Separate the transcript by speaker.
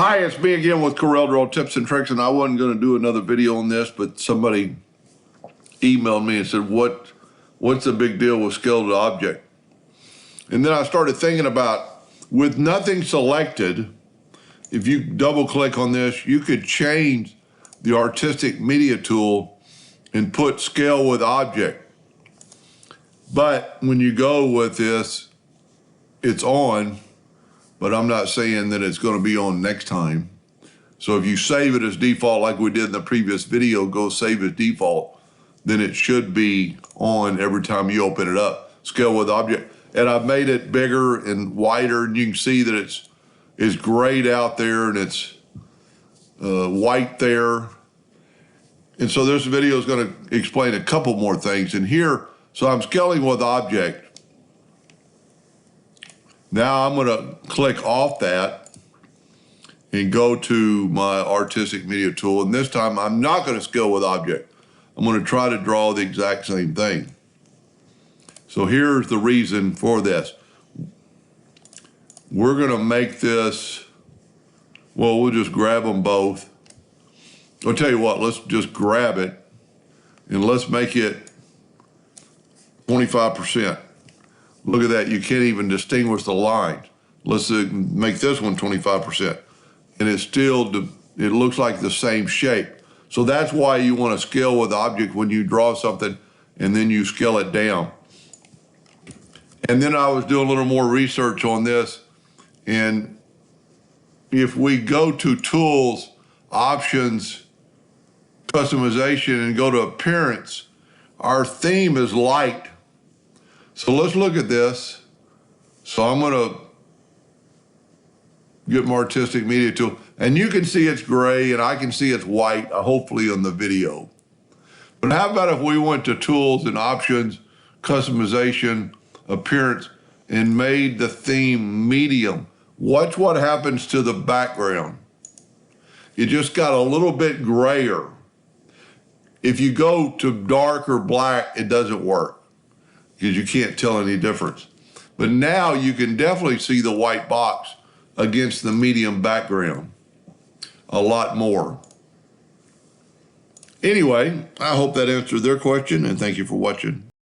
Speaker 1: Hi, it's me again with Corel Draw Tips and Tricks, and I wasn't going to do another video on this, but somebody emailed me and said, what's the big deal with scale to object? And then I started thinking about, with nothing selected, if you double click on this, you could change the artistic media tool and put scale with object. But when you go with this, it's on, but I'm not saying that it's going to be on next time. So if you save it as default, like we did in the previous video, go save as default, then it should be on every time you open it up. Scale with object. And I've made it bigger and wider, and you can see that it's grayed out there and it's white there. And so this video is going to explain a couple more things. And here, so I'm scaling with object. Now I'm going to click off that and go to my artistic media tool. And this time I'm not going to scale with object. I'm going to try to draw the exact same thing. So here's the reason for this. We're going to make this, well, we'll just grab them both. I'll tell you what, let's just grab it and let's make it 25%. Look at that, you can't even distinguish the lines. Let's make this one 25%. And it's still, it looks like the same shape. So that's why you want to scale with object when you draw something and then you scale it down. And then I was doing a little more research on this, and if we go to Tools, Options, Customization, and go to Appearance, our theme is light. So let's look at this. So I'm going to get my artistic media tool, and you can see it's gray and I can see it's white, hopefully on the video. But how about if we went to Tools and Options, Customization, Appearance, and made the theme medium? Watch what happens to the background. It just got a little bit grayer. If you go to dark or black, it doesn't work because you can't tell any difference. But now you can definitely see the white box against the medium background a lot more. Anyway, I hope that answered their question, and thank you for watching.